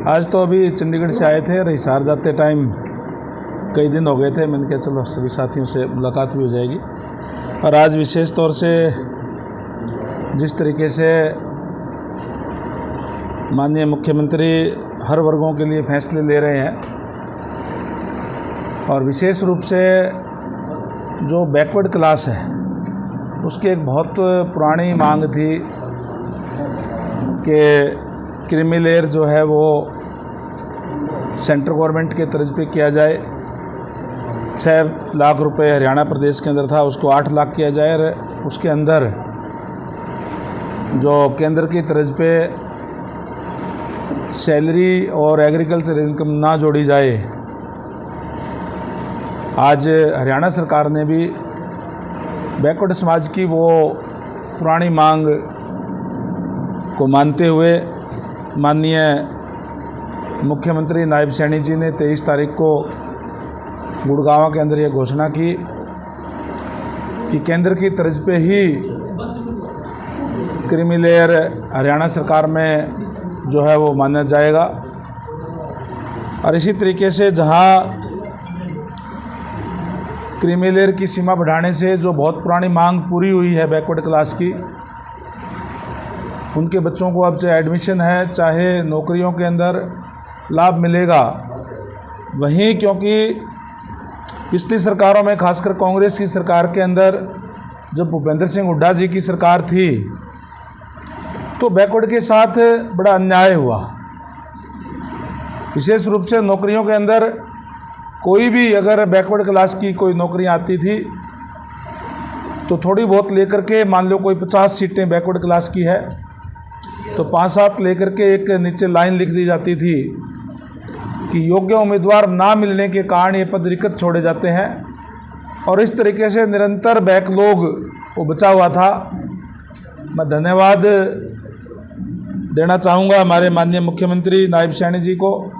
आज तो अभी चंडीगढ़ से आए थे और हिसार जाते टाइम कई दिन हो गए थे। मैंने कहा चलो सभी साथियों से मुलाकात भी हो जाएगी। और आज विशेष तौर से जिस तरीके से माननीय मुख्यमंत्री हर वर्गों के लिए फैसले ले रहे हैं और विशेष रूप से जो बैकवर्ड क्लास है उसकी एक बहुत पुरानी मांग थी कि क्रीमी लेयर जो है वो सेंट्रल गवर्नमेंट के तर्ज पे किया जाए। 6 लाख रुपए हरियाणा प्रदेश के अंदर था, उसको 8 लाख किया जाए और उसके अंदर जो केंद्र की तर्ज पे सैलरी और एग्रीकल्चर इनकम ना जोड़ी जाए। आज हरियाणा सरकार ने भी बैकवर्ड समाज की वो पुरानी मांग को मानते हुए माननीय मुख्यमंत्री नायब सैनी जी ने 23 तारीख को गुड़गांव के अंदर ये घोषणा की कि केंद्र की तर्ज पे ही क्रीमी लेयर हरियाणा सरकार में जो है वो माना जाएगा। और इसी तरीके से जहां क्रीमी लेयर की सीमा बढ़ाने से जो बहुत पुरानी मांग पूरी हुई है बैकवर्ड क्लास की, उनके बच्चों को अब चाहे एडमिशन है चाहे नौकरियों के अंदर लाभ मिलेगा। वहीं क्योंकि पिछली सरकारों में खासकर कांग्रेस की सरकार के अंदर जब भूपेंद्र सिंह हुड्डा जी की सरकार थी तो बैकवर्ड के साथ बड़ा अन्याय हुआ। विशेष रूप से नौकरियों के अंदर कोई भी अगर बैकवर्ड क्लास की कोई नौकरी आती थी तो थोड़ी बहुत लेकर के, मान लो कोई 50 सीटें बैकवर्ड क्लास की है तो 5-7 लेकर के एक नीचे लाइन लिख दी जाती थी कि योग्य उम्मीदवार ना मिलने के कारण ये पद रिक्त छोड़े जाते हैं। और इस तरीके से निरंतर बैकलॉग वो बचा हुआ था। मैं धन्यवाद देना चाहूँगा हमारे माननीय मुख्यमंत्री नायब सैनी जी को,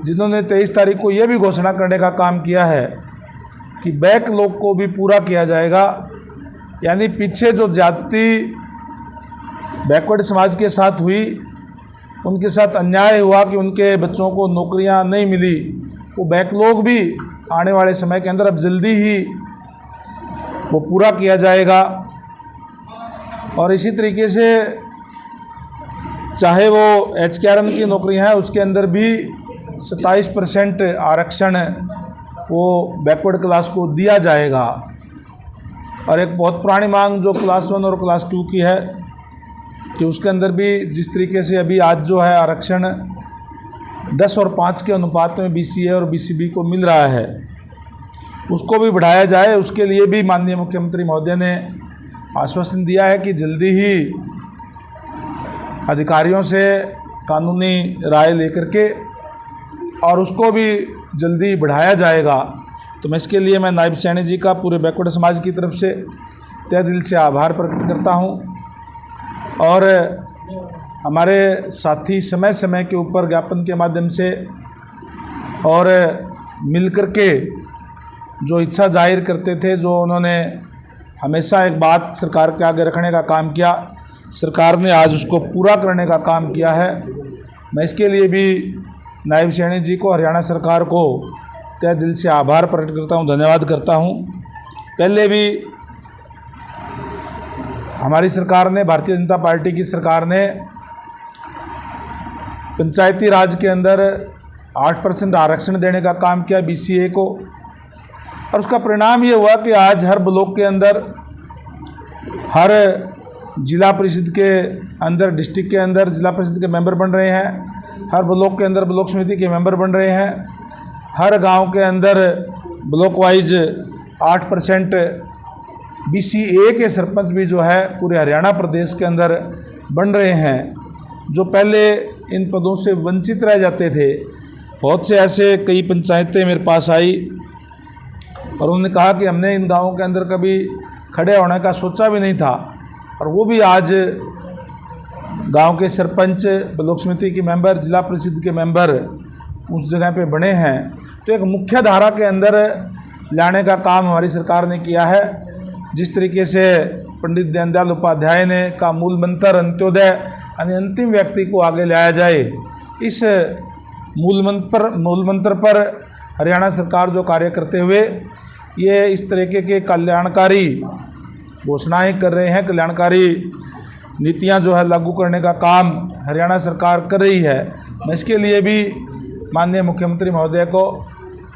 जिन्होंने 23 तारीख को ये भी घोषणा करने का काम किया है कि बैकलॉग को भी पूरा किया जाएगा। यानी पीछे जो जाति बैकवर्ड समाज के साथ हुई, उनके साथ अन्याय हुआ कि उनके बच्चों को नौकरियां नहीं मिली, वो बैकलॉग भी आने वाले समय के अंदर अब जल्दी ही वो पूरा किया जाएगा। और इसी तरीके से चाहे वो HKRN की नौकरियां हैं उसके अंदर भी 27% आरक्षण वो बैकवर्ड क्लास को दिया जाएगा। और एक बहुत पुरानी मांग जो क्लास 1 और क्लास 2 की है कि उसके अंदर भी जिस तरीके से अभी आज जो है आरक्षण 10 और 5 के अनुपात में BCA और BCB को मिल रहा है, उसको भी बढ़ाया जाए। उसके लिए भी माननीय मुख्यमंत्री महोदय ने आश्वासन दिया है कि जल्दी ही अधिकारियों से कानूनी राय लेकर के और उसको भी जल्दी बढ़ाया जाएगा। तो मैं इसके लिए मैं नायब सैनी जी का पूरे बैकवर्ड समाज की तरफ से तहे दिल से आभार प्रकट करता हूँ। और हमारे साथी समय समय के ऊपर ज्ञापन के माध्यम से और मिलकर के जो इच्छा जाहिर करते थे, जो उन्होंने हमेशा एक बात सरकार के आगे रखने का काम किया, सरकार ने आज उसको पूरा करने का काम किया है। मैं इसके लिए भी नायब सैनी जी को, हरियाणा सरकार को तहे दिल से आभार प्रकट करता हूँ, धन्यवाद करता हूँ। पहले भी हमारी सरकार ने, भारतीय जनता पार्टी की सरकार ने पंचायती राज के अंदर 8% आरक्षण देने का काम किया BCA को। और उसका परिणाम ये हुआ कि आज हर ब्लॉक के अंदर, हर जिला परिषद के अंदर, डिस्ट्रिक्ट के अंदर जिला परिषद के मेंबर बन रहे हैं, हर ब्लॉक के अंदर ब्लॉक समिति के मेंबर बन रहे हैं, हर गांव के अंदर ब्लॉक वाइज 8% BCA के सरपंच भी जो है पूरे हरियाणा प्रदेश के अंदर बन रहे हैं, जो पहले इन पदों से वंचित रह जाते थे। बहुत से ऐसे कई पंचायतें मेरे पास आई और उन्होंने कहा कि हमने इन गांवों के अंदर कभी खड़े होने का सोचा भी नहीं था, और वो भी आज गांव के सरपंच, ब्लॉक समिति के मेंबर, जिला परिषद के मेंबर उस जगह पे बने हैं। तो एक मुख्य धारा के अंदर लाने का काम हमारी सरकार ने किया है। जिस तरीके से पंडित दीनदयाल उपाध्याय ने का मूल मंत्र अंत्योदय यानी अंतिम व्यक्ति को आगे लाया जाए, इस मूल मंत्र पर हरियाणा सरकार जो कार्य करते हुए ये इस तरीके के कल्याणकारी घोषणाएं कर रहे हैं, कल्याणकारी नीतियां जो है लागू करने का काम हरियाणा सरकार कर रही है। मैं इसके लिए भी माननीय मुख्यमंत्री महोदय को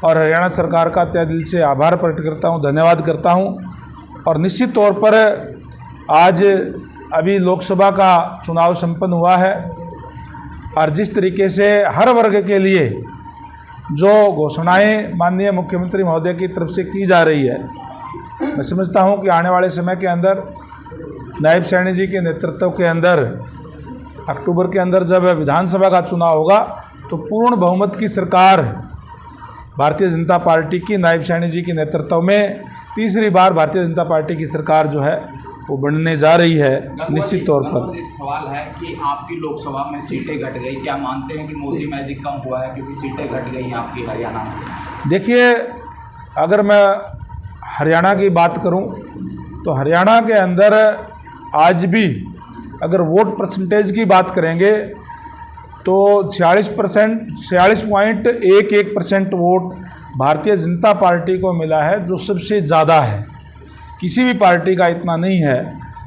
और हरियाणा सरकार का तहे दिल से आभार प्रकट करता हूं, धन्यवाद करता हूं। और निश्चित तौर पर आज अभी लोकसभा का चुनाव संपन्न हुआ है और जिस तरीके से हर वर्ग के लिए जो घोषणाएं माननीय मुख्यमंत्री महोदय की तरफ से की जा रही है, मैं समझता हूं कि आने वाले समय के अंदर नायब सैनी जी के नेतृत्व के अंदर अक्टूबर के अंदर जब विधानसभा का चुनाव होगा तो पूर्ण बहुमत की सरकार भारतीय जनता पार्टी की नायब सैनी जी के नेतृत्व में तीसरी बार भारतीय जनता पार्टी की सरकार जो है वो बनने जा रही है। निश्चित तौर पर सवाल है कि आपकी लोकसभा में सीटें घट गई, क्या मानते हैं कि मोदी मैजिक कम हुआ है क्योंकि सीटें घट गई हैं आपकी हरियाणा में? देखिए, अगर मैं हरियाणा की बात करूं तो हरियाणा के अंदर आज भी अगर वोट परसेंटेज की बात करेंगे तो 46.11% वोट भारतीय जनता पार्टी को मिला है, जो सबसे ज़्यादा है। किसी भी पार्टी का इतना नहीं है।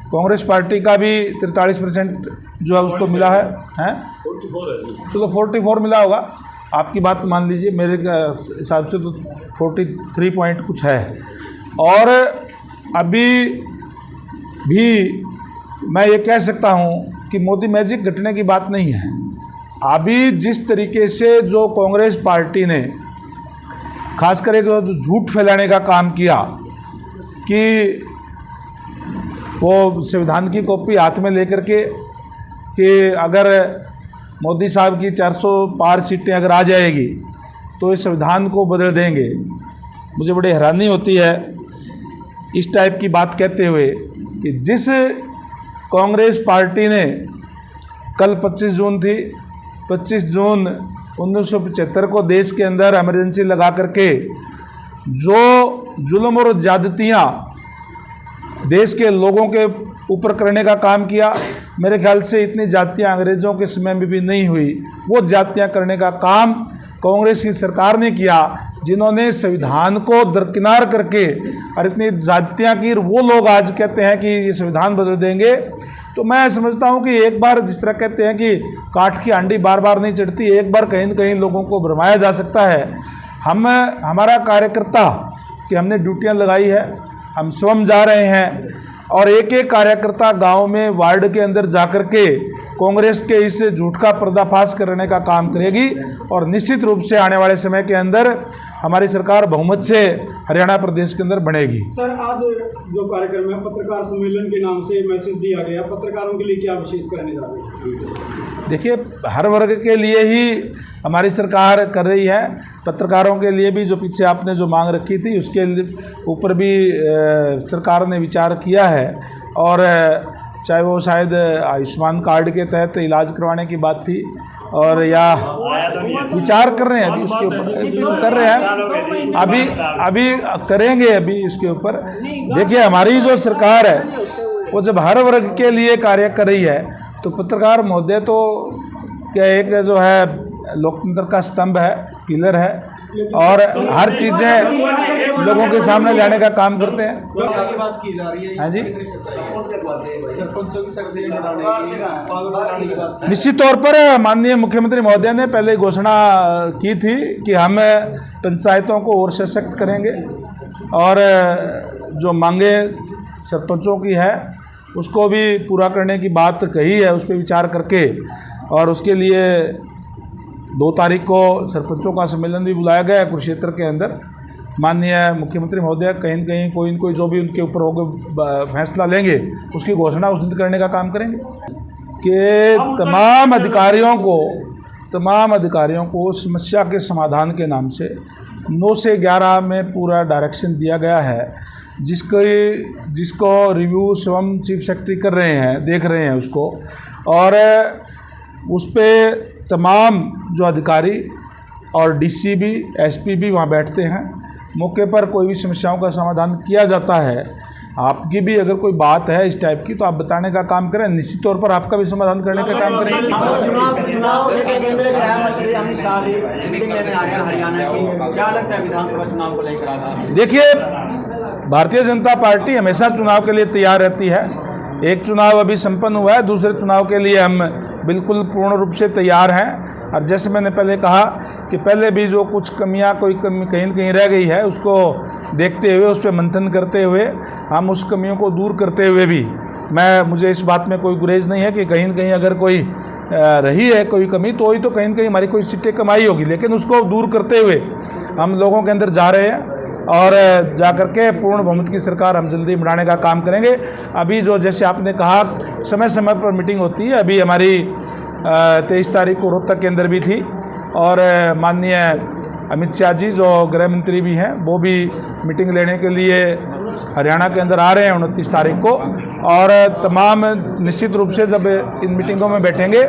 कांग्रेस पार्टी का भी 43% जो है उसको मिला है, हैं? 44 चलो 44 मिला होगा, आपकी बात मान लीजिए, मेरे हिसाब से तो 43 पॉइंट कुछ है। और अभी भी मैं ये कह सकता हूँ कि मोदी मैजिक घटने की बात नहीं है। अभी जिस तरीके से जो कांग्रेस पार्टी ने खास करके जो झूठ फैलाने का काम किया कि वो संविधान की कॉपी हाथ में लेकर के कि अगर मोदी साहब की 400 पार सीटें अगर आ जाएगी तो इस संविधान को बदल देंगे। मुझे बड़ी हैरानी होती है इस टाइप की बात कहते हुए कि जिस कांग्रेस पार्टी ने कल 25 जून थी, 25 जून 1975 को देश के अंदर इमरजेंसी लगा करके जो जुल्म और ज़्यादतियाँ देश के लोगों के ऊपर करने का काम किया, मेरे ख्याल से इतनी जातियाँ अंग्रेज़ों के समय में भी नहीं हुई। वो जातियाँ करने का काम कांग्रेस की सरकार ने किया, जिन्होंने संविधान को दरकिनार करके और इतनी जातियाँ की, वो लोग आज कहते हैं कि ये संविधान बदल देंगे। तो मैं समझता हूँ कि एक बार जिस तरह कहते हैं कि काठ की हांडी बार बार नहीं चढ़ती, एक बार कहीं न कहीं लोगों को भरमाया जा सकता है। हमारा कार्यकर्ता कि हमने ड्यूटियाँ लगाई है, हम स्वयं जा रहे हैं और एक एक कार्यकर्ता गांव में, वार्ड के अंदर जाकर के कांग्रेस के इस झूठ का पर्दाफाश करने का काम करेगी और निश्चित रूप से आने वाले समय के अंदर हमारी सरकार बहुमत से हरियाणा प्रदेश के अंदर बनेगी। सर, आज जो कार्यक्रम है पत्रकार सम्मेलन के नाम से मैसेज दिया गया, पत्रकारों के लिए क्या विशेष करने जा रहे हैं? देखिए, हर वर्ग के लिए ही हमारी सरकार कर रही है। पत्रकारों के लिए भी जो पीछे आपने जो मांग रखी थी उसके ऊपर भी सरकार ने विचार किया है और चाहे वो शायद आयुष्मान कार्ड के तहत इलाज करवाने की बात थी और या विचार कर रहे हैं, अभी उसके ऊपर कर रहे हैं, अभी करेंगे अभी इसके ऊपर। देखिए, हमारी जो सरकार है वो जब हर वर्ग के लिए कार्य कर रही है तो पत्रकार महोदय तो क्या एक जो है लोकतंत्र का स्तंभ है, पिलर है और हर चीज़ें लोगों के सामने लाने का काम करते हैं। बात की जा रही है, हाँ जी, सरपंचों की शक्ति बढ़ाने की बात। निश्चित तौर पर माननीय मुख्यमंत्री महोदय ने पहले घोषणा की थी कि हम पंचायतों को और सशक्त करेंगे और जो मांगे सरपंचों की है उसको भी पूरा करने की बात कही है, उस पर विचार करके। और उसके लिए 2 तारीख को सरपंचों का सम्मेलन भी बुलाया गया है कुरुक्षेत्र के अंदर। माननीय मुख्यमंत्री महोदय कहीं न कहीं कोई न कोई जो भी उनके ऊपर होगा फैसला लेंगे उसकी घोषणा उस दिन करने का काम करेंगे कि तमाम अधिकारियों को समस्या के समाधान के नाम से 9 से 11 में पूरा डायरेक्शन दिया गया है, जिसको रिव्यू स्वयं चीफ सेक्रेटरी कर रहे हैं, देख रहे हैं उसको। और उस पर तमाम जो अधिकारी और डीसी भी, एसपी भी वहाँ बैठते हैं। मौके पर कोई भी समस्याओं का समाधान किया जाता है। आपकी भी अगर कोई बात है इस टाइप की तो आप बताने का काम करें, निश्चित तौर पर आपका भी समाधान करने का काम करेंगे। चुनाव लेकर केंद्रीय गृह मंत्री अमित शाह भी मीटिंग लेने आ रहे हैं हरियाणा की, क्या लगता है विधानसभा चुनाव को लेकर आगे? देखिए, भारतीय जनता पार्टी हमेशा चुनाव के लिए तैयार रहती है। एक चुनाव अभी संपन्न हुआ है, दूसरे चुनाव के लिए हम बिल्कुल पूर्ण रूप से तैयार हैं। और जैसे मैंने पहले कहा कि पहले भी जो कुछ कमियां कोई कमी कहीं न कहीं रह गई है, उसको देखते हुए, उस पर मंथन करते हुए, हम उस कमियों को दूर करते हुए भी मुझे इस बात में कोई गुरेज नहीं है कि कहीं न कहीं अगर कोई रही है कोई कमी तो ही तो कहीं न कहीं हमारी कोई सीटें कमाई होगी, लेकिन उसको दूर करते हुए हम लोगों के अंदर जा रहे हैं और जा कर के पूर्ण बहुमत की सरकार हम जल्दी बनाने का काम करेंगे। अभी जो जैसे आपने कहा समय समय पर मीटिंग होती है, अभी हमारी 23 तारीख को रोहतक के अंदर भी थी और माननीय अमित शाह जी जो गृह मंत्री भी हैं वो भी मीटिंग लेने के लिए हरियाणा के अंदर आ रहे हैं 29 तारीख को। और तमाम निश्चित रूप से जब इन मीटिंगों में बैठेंगे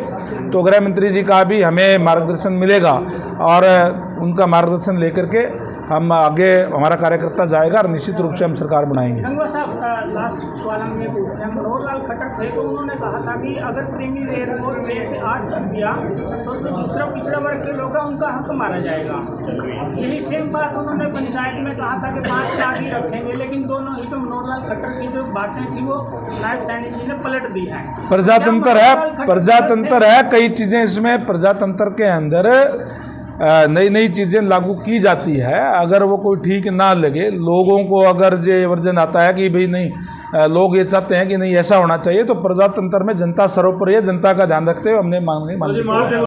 तो गृह मंत्री जी का भी हमें मार्गदर्शन मिलेगा और उनका मार्गदर्शन लेकर के हम आगे हमारा कार्यकर्ता जाएगा और निश्चित रूप से हम सरकार बनाएंगे। गंगवा साहब, लास्ट सवाल हम ये पूछ रहे हैं, मनोहर लाल खट्टर थे तो उन्होंने कहा था कि अगर क्रीमी लेयर को 6 से 8 कर दिया तो जो दूसरा पिछड़ा वर्ग के लोग हैं उनका हक मारा जाएगा। यही सेम बात उन्होंने पंचायत में कहा था कि 5 लाख ही रखेंगे, लेकिन दोनों ही तो मनोहर लाल खट्टर की जो बातें थी वो नायब सैनी जी ने पलट दी हैं। प्रजातंत्र है, कई चीज़ें इसमें प्रजातंत्र के अंदर नई नई चीज़ें लागू की जाती है। अगर वो कोई ठीक ना लगे, लोगों को अगर ये वर्जन आता है कि भाई नहीं लोग ये चाहते हैं कि नहीं ऐसा होना चाहिए, तो प्रजातंत्र में जनता सर्वोपरि है, जनता का ध्यान रखते हुए हमने मांगे